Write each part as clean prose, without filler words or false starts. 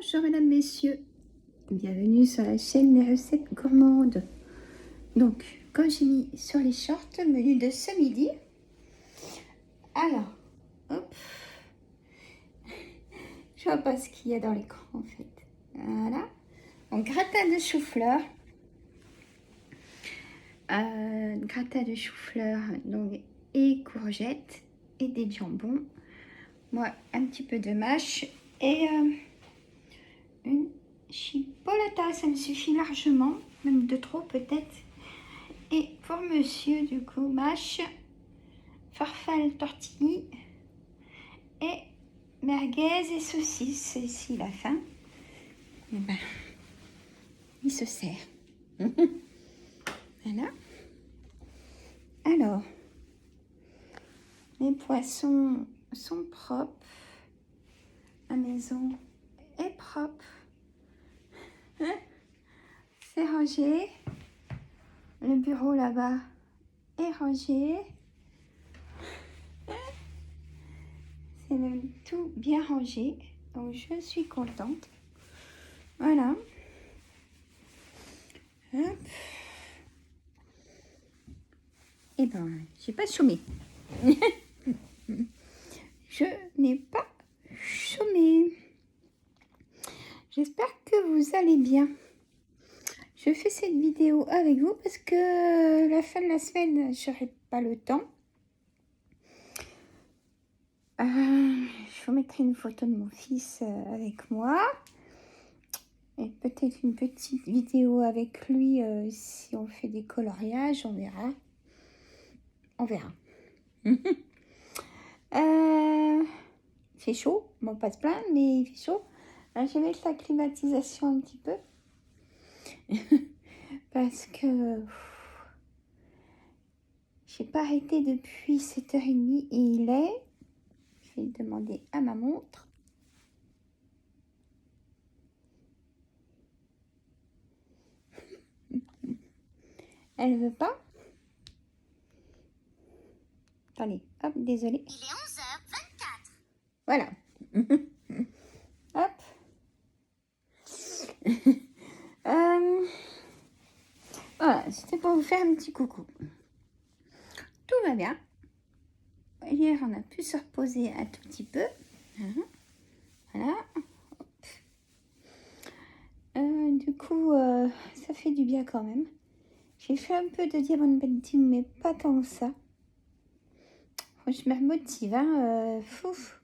Bonjour mesdames, messieurs, bienvenue sur la chaîne des recettes gourmandes. Donc, comme j'ai mis sur les shorts, menu de ce midi. Alors, hop, je vois pas ce qu'il y a dans l'écran en fait. Voilà, donc gratin de chou-fleur. Gratin de chou-fleur donc, et courgettes et des jambons. Moi, un petit peu de mâche et une chipolata, ça me suffit largement, même de trop peut-être. Et pour monsieur, du coup, mâche, farfalle tortillini et merguez et saucisses. C'est ici la fin. Et ben, il se sert. Voilà. Alors, les poissons sont propres. La maison est propre. C'est rangé. Le bureau là-bas est rangé. C'est même tout bien rangé. Donc je suis contente. Voilà. Hop. Et ben, j'ai pas chômé. Je n'ai pas chômé. J'espère que vous allez bien. Je fais cette vidéo avec vous parce que la fin de la semaine, je n'aurai pas le temps. Je vous mettrai une photo de mon fils avec moi. Et peut-être une petite vidéo avec lui si on fait des coloriages, on verra. On verra. Il fait chaud, bon pas de plaindre, mais il fait chaud. Alors, je vais mettre la climatisation un petit peu. Parce que j'ai pas arrêté depuis 7h30 et il est... Je vais demander à ma montre. Elle veut pas. Attendez, hop, désolé. Il est 11h24. Voilà. Hop. Voilà, c'était pour vous faire un petit coucou. Tout va bien. Hier, on a pu se reposer un tout petit peu. Voilà. Du coup, ça fait du bien quand même. J'ai fait un peu de diamond painting, mais pas tant que ça. Je me motive, hein. Fouf.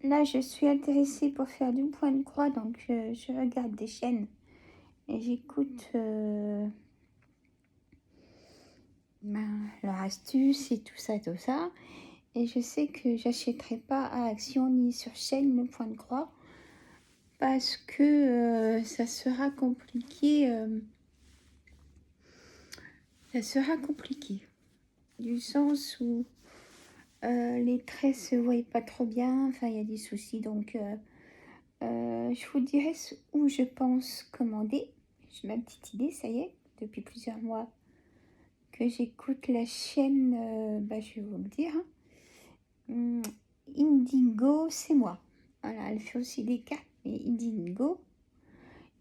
Là, je suis intéressée pour faire du point de croix, donc je regarde des chaînes et j'écoute leur astuce et tout ça, tout ça. Et je sais que j'achèterai pas à Action ni sur chaîne le point de croix parce que ça sera compliqué. Ça sera compliqué du sens où les traits se voient pas trop bien. Enfin, il y a des soucis, donc je vous dirai où je pense commander. J'ai ma petite idée, ça y est, depuis plusieurs mois que j'écoute la chaîne, je vais vous le dire. Indigo, c'est moi. Voilà, elle fait aussi des cartes, mais Indigo.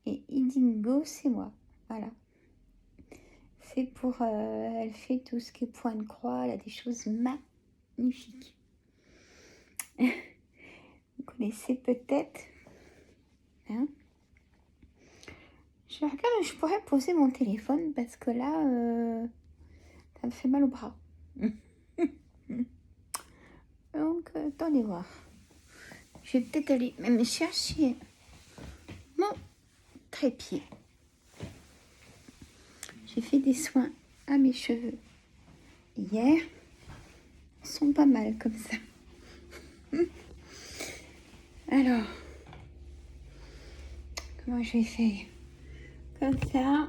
Et Indigo, c'est moi. Voilà. C'est pour... elle fait tout ce qui est point de croix. Elle a des choses magnifiques. Vous connaissez peut-être. Hein? Je regarde où je pourrais poser mon téléphone parce que là, ça me fait mal au bras. Donc, attendez voir. Je vais peut-être aller même chercher mon trépied. J'ai fait des soins à mes cheveux hier. Ils sont pas mal comme ça. Alors, comment je vais faire? Comme ça.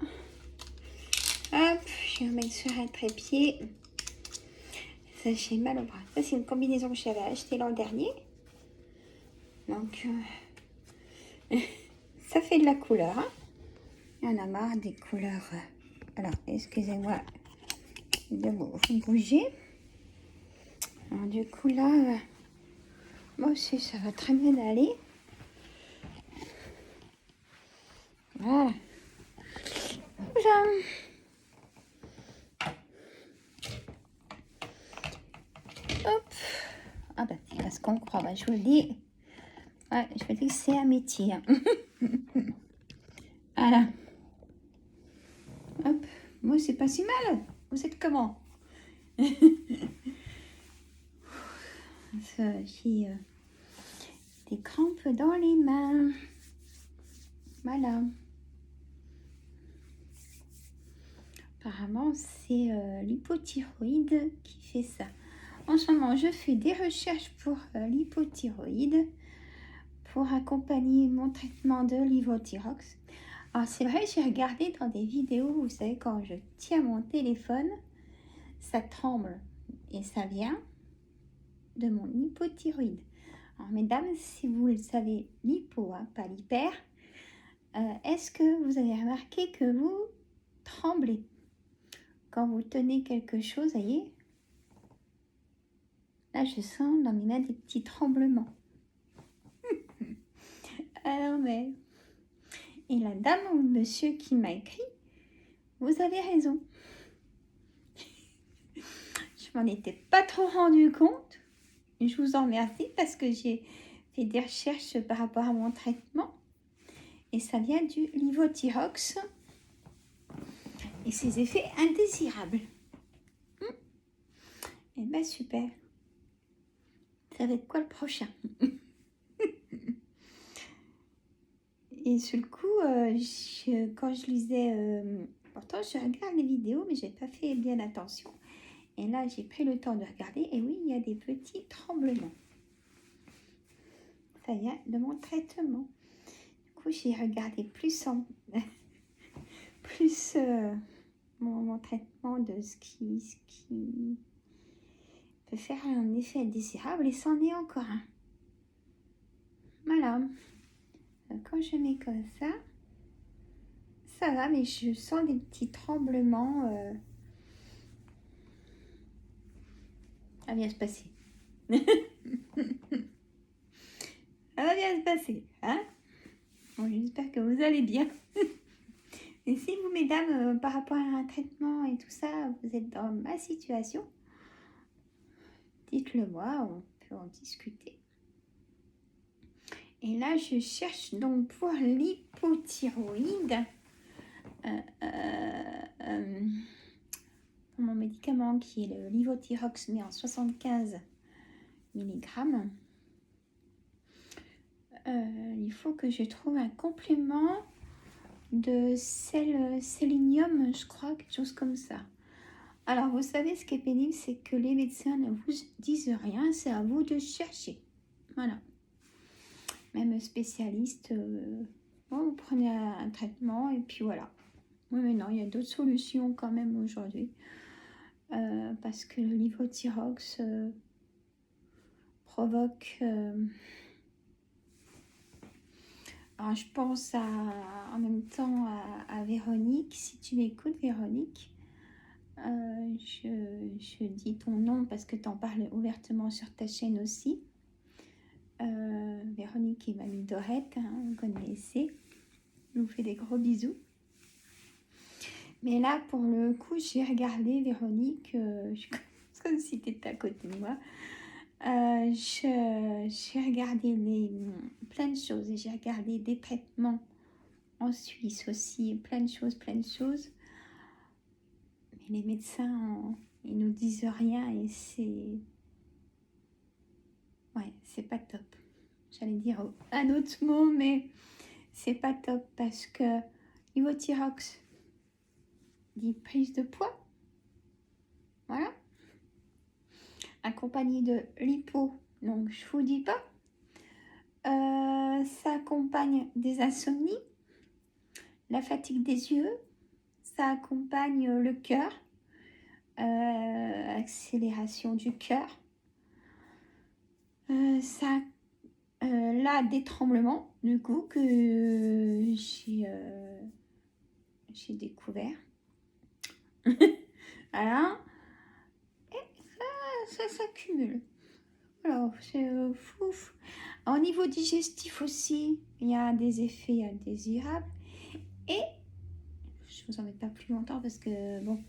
Hop, je vais remettre sur un trépied. Ça, j'ai mal au bras. Ça, c'est une combinaison que j'avais achetée l'an dernier. Donc, ça fait de la couleur. Hein. Il y en a marre des couleurs. Alors, excusez-moi de vous bouger. Alors, du coup, là, moi aussi, ça va très bien aller. Voilà. Voilà. Hop. Ah bah c'est parce qu'on croit, bah, je vous le dis. Ouais, je vous dis que c'est un métier. Hein. Voilà. Hop. Moi c'est pas si mal. Vous êtes comment? J'ai des crampes dans les mains. Voilà. Apparemment, c'est l'hypothyroïde qui fait ça. En ce moment, je fais des recherches pour l'hypothyroïde pour accompagner mon traitement de l'Ivothyrox. Alors, c'est vrai, j'ai regardé dans des vidéos, vous savez, quand je tiens mon téléphone, ça tremble et ça vient de mon hypothyroïde. Alors, mesdames, si vous le savez, l'hypo, hein, pas l'hyper, est-ce que vous avez remarqué que vous tremblez quand vous tenez quelque chose, voyez? Là, je sens dans mes mains des petits tremblements. Alors, mais... Et la dame ou le monsieur qui m'a écrit, vous avez raison. Je m'en étais pas trop rendu compte. Je vous en remercie parce que j'ai fait des recherches par rapport à mon traitement. Et ça vient du Levothyrox et ses effets indésirables. Eh ben super. Ça va être quoi le prochain? Et sur le coup, quand je lisais, pourtant je regarde les vidéos, mais j'ai pas fait bien attention. Et là, j'ai pris le temps de regarder. Et oui, il y a des petits tremblements. Ça vient de mon traitement. Du coup, j'ai regardé plus mon traitement de ce qui peut faire un effet indésirable. Et c'en est encore un. Voilà. Quand je mets comme ça va, mais je sens des petits tremblements. Ça va bien se passer. Ça va bien se passer, hein? Bon, j'espère que vous allez bien. Et si vous, mesdames, par rapport à un traitement et tout ça, vous êtes dans ma situation, dites-le moi, on peut en discuter. Et là, je cherche donc pour l'hypothyroïde pour mon médicament qui est le Levothyrox, mais en 75 mg. Il faut que je trouve un complément de sélénium, je crois, quelque chose comme ça. Alors, vous savez, ce qui est pénible, c'est que les médecins ne vous disent rien, c'est à vous de chercher. Voilà. Même spécialiste, bon, vous prenez un traitement et puis voilà. Oui, mais non, il y a d'autres solutions quand même aujourd'hui. Parce que le Levothyrox provoque... alors, je pense en même temps à Véronique. Si tu m'écoutes, Véronique, je dis ton nom parce que tu en parles ouvertement sur ta chaîne aussi. Véronique et Mamie Dorette, hein, vous connaissez. Je vous fais des gros bisous. Mais là, pour le coup, j'ai regardé Véronique, comme si tu étais à côté de moi. J'ai regardé plein de choses. J'ai regardé des traitements en Suisse aussi, plein de choses. Mais les médecins, ils nous disent rien et c'est... Ouais, c'est pas top. J'allais dire un autre mot, mais c'est pas top parce que Levothyrox dit prise de poids. Voilà. Accompagné de l'hypo, donc je vous dis pas. Ça accompagne des insomnies, la fatigue des yeux, ça accompagne le cœur, accélération du cœur, ça là des tremblements du coup que j'ai découvert. Voilà. Et ça s'accumule. Alors, c'est fou. Au niveau digestif aussi, il y a des effets indésirables. Et je vous embête pas plus longtemps parce que bon.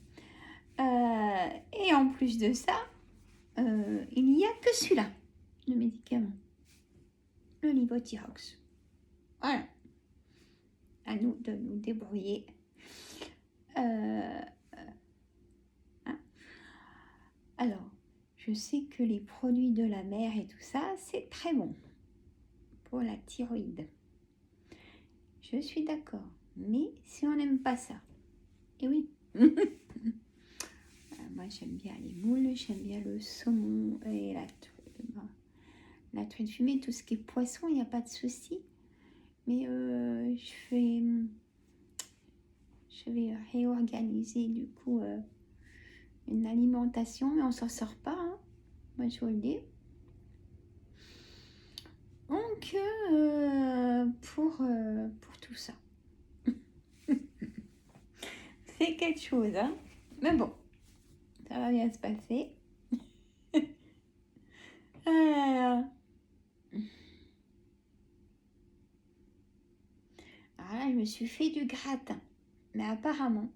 Et en plus de ça, il n'y a que celui-là, le médicament, le Levothyrox. Voilà. À nous de nous débrouiller. Hein. Alors, je sais que les produits de la mer et tout ça, c'est très bon pour la thyroïde. Je suis d'accord. Mais si on n'aime pas ça, et oui. Moi, j'aime bien les moules, j'aime bien le saumon et la truite fumée, tout ce qui est poisson, il n'y a pas de souci. Mais je vais réorganiser du coup une alimentation, mais on s'en sort pas, hein. Moi je vous le dis. Donc pour tout ça, c'est quelque chose, hein. Mais bon, ça va bien se passer. Alors là, je me suis fait du gratin, mais apparemment,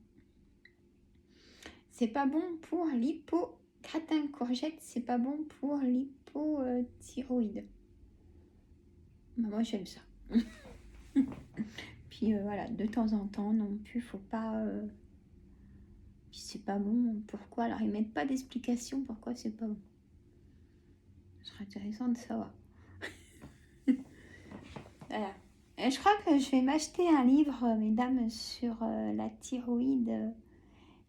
c'est pas bon pour gratin courgette, c'est pas bon pour l'hypothyroïde. Bah, moi, j'aime ça. Puis voilà, de temps en temps non plus, faut pas. Puis c'est pas bon, pourquoi? Alors ils mettent pas d'explication pourquoi c'est pas bon. Ce serait intéressant de savoir. Voilà. Et je crois que je vais m'acheter un livre, mesdames, sur la thyroïde,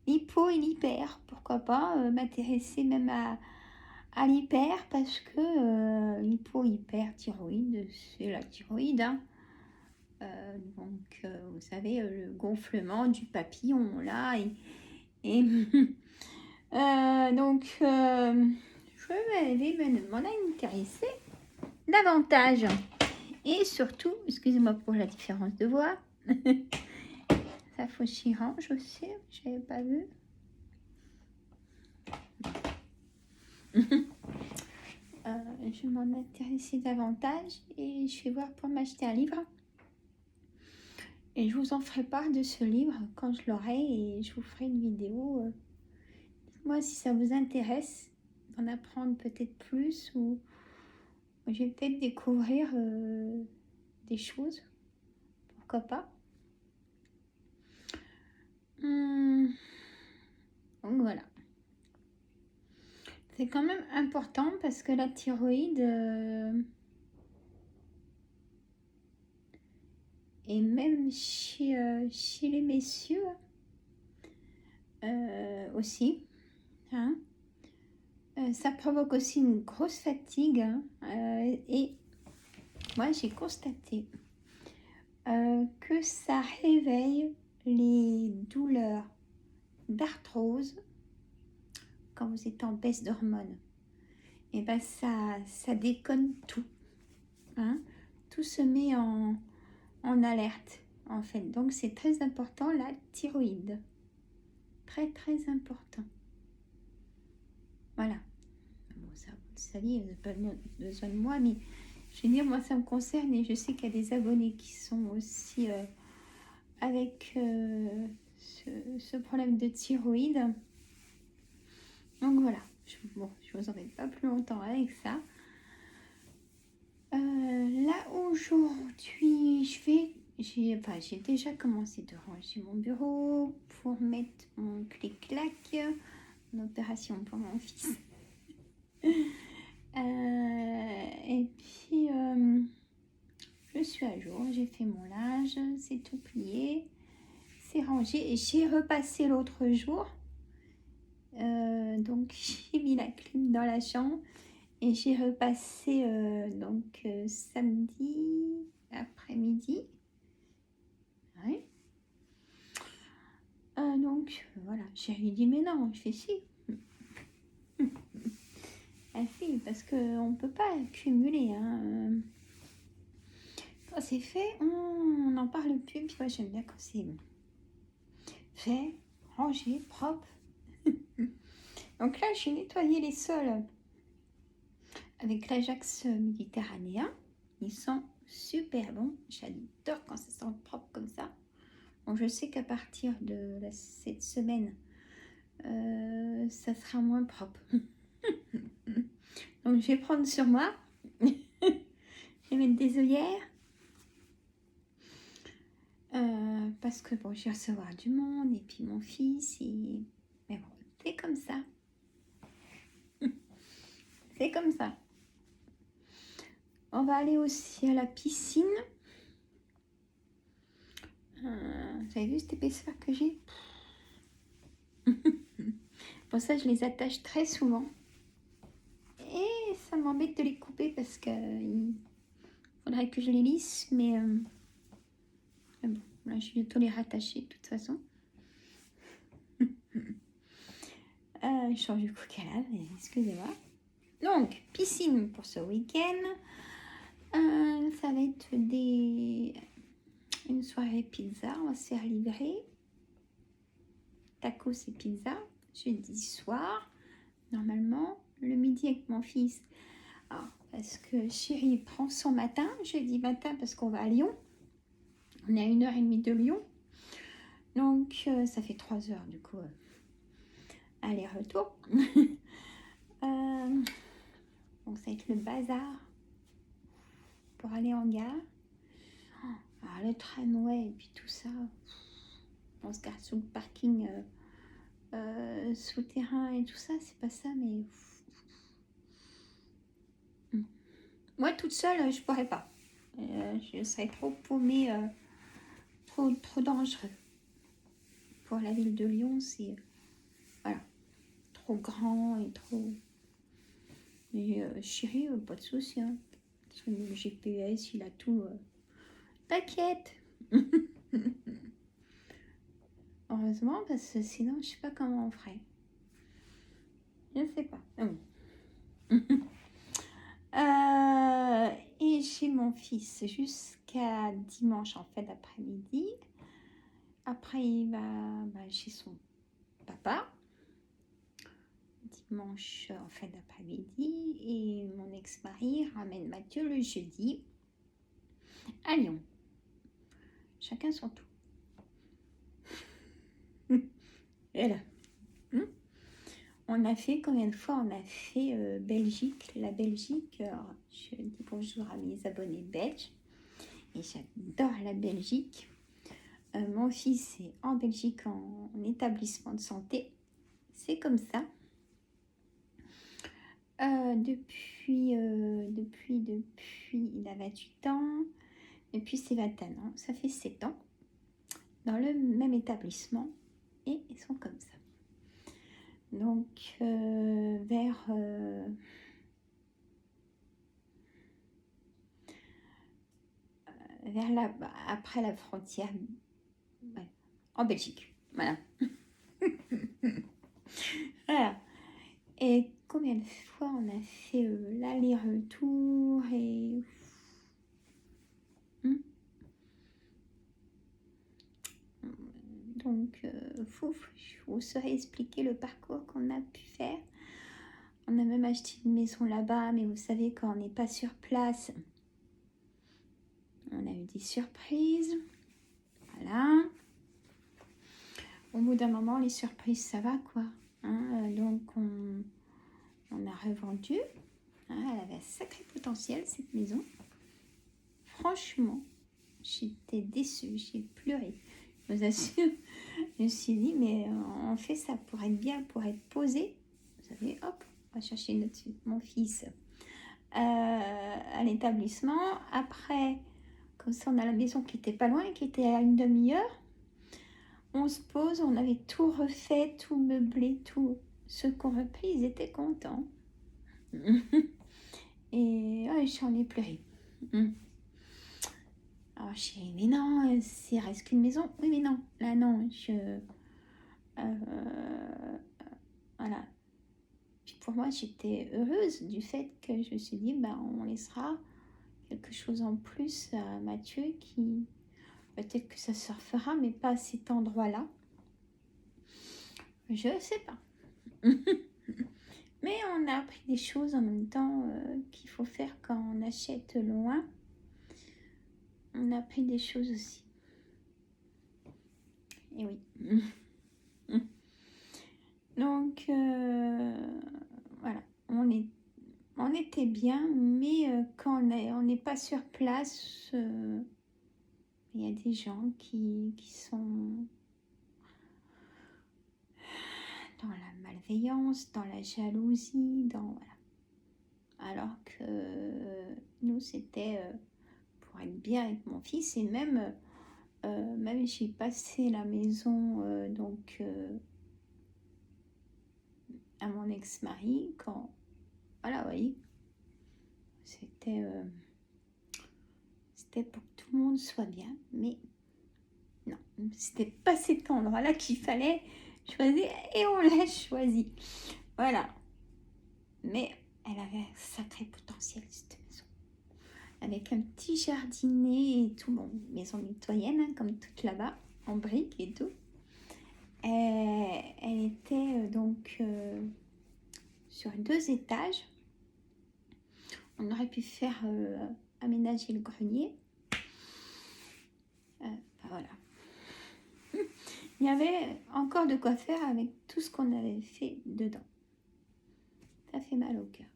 l'hypo et l'hyper. Pourquoi pas m'intéresser même à l'hyper parce que l'hypo-hyper-thyroïde, c'est la thyroïde, hein. Donc, vous savez, le gonflement du papillon, là, et donc, je vais m'en intéresser davantage. Et surtout, excusez-moi pour la différence de voix, ça fauchirant, je sais, je n'avais pas vu. Je vais m'en intéresser davantage et je vais voir pour m'acheter un livre. Et je vous en ferai part de ce livre quand je l'aurai et je vous ferai une vidéo. Dites-moi si ça vous intéresse d'en apprendre peut-être plus ou je vais peut-être découvrir des choses. Pourquoi pas. Donc voilà. C'est quand même important parce que la thyroïde et même chez les messieurs aussi, hein, ça provoque aussi une grosse fatigue, hein, et moi j'ai constaté que ça réveille les douleurs d'arthrose quand vous êtes en baisse d'hormones. Et ben ça déconne tout, hein, tout se met en alerte en fait. Donc c'est très important la thyroïde, très très important. Voilà. Bon, ça vous le saviez, vous n'avez pas besoin de moi, mais je veux dire, moi ça me concerne et je sais qu'il y a des abonnés qui sont aussi avec ce problème de thyroïde. Donc voilà, je vous embête pas plus longtemps avec ça. Là aujourd'hui, j'ai déjà commencé de ranger mon bureau pour mettre mon clic-clac, une opération pour mon fils. Et puis je suis à jour, j'ai fait mon linge, c'est tout plié, c'est rangé et j'ai repassé l'autre jour. Donc j'ai mis la clim dans la chambre et j'ai repassé samedi après-midi. Ouais. Donc voilà, j'ai dit mais non, je fais si. Ah si, parce qu'on ne peut pas accumuler, hein. Quand c'est fait, on n'en parle plus. Puis moi j'aime bien quand c'est fait, rangé, propre. Donc là j'ai nettoyé les sols avec l'Ajax méditerranéen. Ils sont super bons. J'adore quand ça sent propre comme ça. Bon, je sais qu'à partir de cette semaine, ça sera moins propre. Donc je vais prendre sur moi. Je vais mettre des œillères. Parce que bon, je vais recevoir du monde et puis mon fils. Mais bon, c'est comme ça. C'est comme ça. On va aller aussi à la piscine. Vous avez vu cette épaisseur que j'ai? Pour ça, je les attache très souvent. Et ça m'embête de les couper parce que il faudrait que je les lisse. Mais bon, là, je vais bientôt les rattacher de toute façon. Je change du coq à l'âne, excusez-moi. Donc, piscine pour ce week-end. Ça va être une soirée pizza. On va se faire livrer. Tacos et pizza. Jeudi soir. Normalement, le midi avec mon fils. Alors, parce que chérie prend son matin. Jeudi matin parce qu'on va à Lyon. On est à 1h30 de Lyon. Donc, ça fait 3 heures du coup. Aller-retour. Donc, ça va être le bazar pour aller en gare. Alors, le tramway et puis tout ça. On se garde sous le parking souterrain et tout ça. C'est pas ça, mais... Moi, toute seule, je pourrais pas. Je serais trop paumée, trop dangereux. Pour la ville de Lyon, c'est... Voilà. Trop grand et trop... Mais chérie, pas de souci. Hein. Le GPS, il a tout. T'inquiète. Heureusement, parce que sinon, je sais pas comment on ferait. Je ne sais pas. Et chez mon fils jusqu'à dimanche en fin d'après-midi. Après, il va chez son papa. Dimanche en fin d'après-midi. Et mon ex-mari ramène Mathieu le jeudi à Lyon. Chacun son tour. Et là, on a fait combien de fois? On a fait Belgique, la Belgique. Alors, je dis bonjour à mes abonnés belges. Et j'adore la Belgique. Mon fils est en Belgique en établissement de santé. C'est comme ça. Depuis, il a 28 ans. Depuis ses 21 ans, ça fait 7 ans. Dans le même établissement. Et ils sont comme ça. Donc, après la frontière, ouais, en Belgique. Voilà. Voilà. Et combien de fois on a fait l'aller-retour et... Donc, je vous saurais expliquer le parcours qu'on a pu faire. On a même acheté une maison là-bas, mais vous savez, quand on n'est pas sur place, on a eu des surprises. Voilà. Au bout d'un moment, les surprises, ça va, quoi. Hein, donc, on a revendu. Hein, elle avait un sacré potentiel, cette maison. Franchement, j'étais déçue, j'ai pleuré. Je vous assure. Je me suis dit, mais on fait ça pour être bien, pour être posé. Vous savez, hop, on va chercher mon fils à l'établissement. Après, comme ça, on a la maison qui était pas loin, qui était à une demi-heure. On se pose, on avait tout refait, tout meublé, tout. Ceux qu'on repris, ils étaient contents. Et j'en ai pleuré. Alors, j'ai dit, mais non, il reste qu'une maison. Oui, mais non, là, non, voilà. Puis pour moi, j'étais heureuse du fait que je me suis dit, on laissera quelque chose en plus à Mathieu qui... Peut-être que ça se refera, mais pas à cet endroit-là. Je ne sais pas. Mais on a appris des choses en même temps qu'il faut faire quand on achète loin. On a appris des choses aussi. Et oui. Donc, voilà. On était bien, mais quand on n'est pas sur place, il y a des gens qui sont dans la malveillance, dans la jalousie, voilà. Alors que nous, c'était pour être bien avec mon fils, et même j'ai passé la maison à mon ex-mari quand, voilà, vous voyez, c'était pour que tout le monde soit bien, mais non, c'était pas cet endroit-là qu'il fallait choisir, et on l'a choisi. Voilà. Mais elle avait un sacré potentiel, cette maison. Avec un petit jardinet et tout. Bon, maison mitoyenne, hein, comme toute là-bas, en briques et tout. Elle était sur 2 étages. On aurait pu faire aménager le grenier. Voilà. Il y avait encore de quoi faire avec tout ce qu'on avait fait dedans. Ça fait mal au cœur.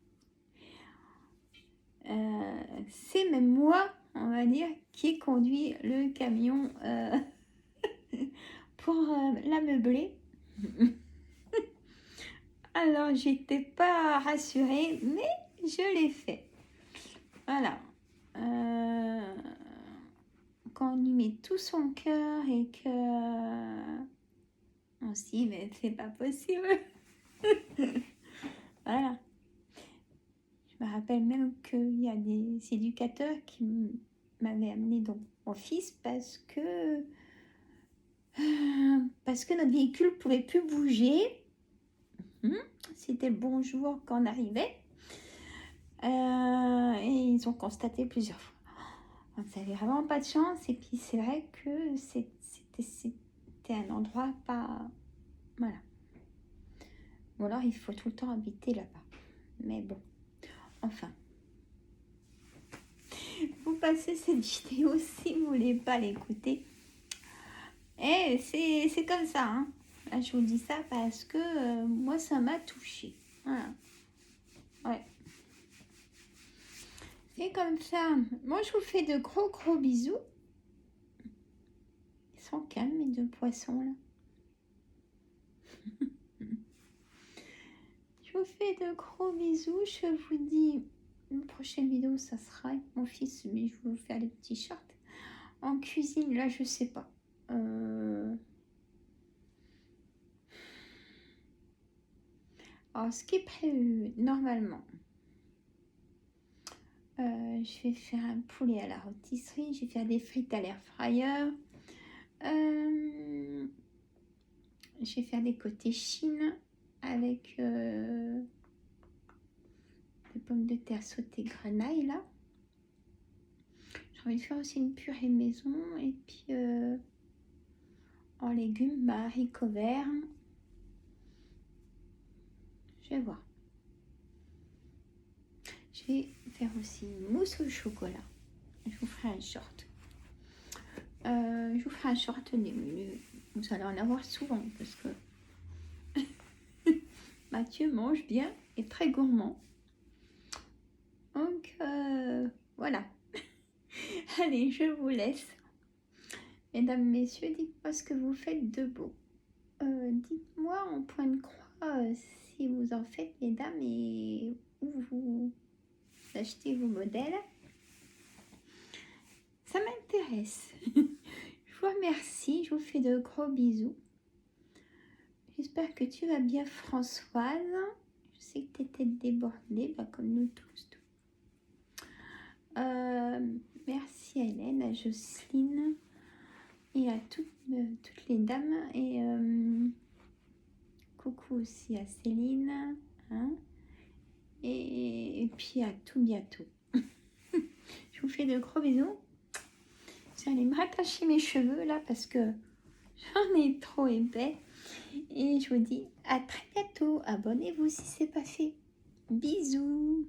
C'est même moi, on va dire, qui ai conduit le camion pour l'ameubler. Alors, j'étais pas rassurée, mais je l'ai fait. Voilà. Quand on y met tout son cœur et que on se dit, mais c'est pas possible. Voilà. Je me rappelle même qu'il y a des éducateurs qui m'avaient amené donc mon fils parce que notre véhicule ne pouvait plus bouger. C'était le bon jour quand on arrivait. Et ils ont constaté plusieurs fois. On n'avait vraiment pas de chance. Et puis c'est vrai que c'était un endroit pas... Voilà. Ou alors il faut tout le temps habiter là-bas. Mais bon, enfin. Vous passez cette vidéo si vous ne voulez pas l'écouter. Et c'est comme ça. Hein. Là, je vous dis ça parce que moi, ça m'a touchée. Voilà. Ouais. C'est comme ça. Moi, je vous fais de gros bisous. Ils sont calmes, mes 2 poissons, là. Je vous fais de gros bisous. Je vous dis, une prochaine vidéo, ça sera avec mon fils, mais je vais vous faire les petits shorts. En cuisine, là, je sais pas. Alors, ce qui est prévu, normalement, je vais faire un poulet à la rôtisserie. Je vais faire des frites à l'air fryer. Je vais faire des côtés chine avec des pommes de terre sautées grenaille là. J'ai envie de faire aussi une purée maison et puis en légumes, haricots verts. Je vais voir. Je vais faire aussi une mousse au chocolat. Je vous ferai un short. Je vous ferai un short des menus. Vous allez en avoir souvent parce que Mathieu mange bien et très gourmand. Donc voilà. Allez, je vous laisse. Mesdames, messieurs, dites-moi ce que vous faites de beau. Dites-moi en point de croix si vous en faites, mesdames, et où vous achetez vos modèles. Ça m'intéresse. Je vous remercie, je vous fais de gros bisous. J'espère que tu vas bien, Françoise. Je sais que tu étais débordée, comme nous tous. Merci à Hélène, à Jocelyne et à toutes les dames. Et coucou aussi à Céline. Hein, et puis à tout bientôt. Je vous fais de gros bisous. Je vais aller me rattacher mes cheveux là parce que j'en ai trop épais. Et je vous dis à très bientôt. Abonnez-vous si ce n'est pas fait. Bisous.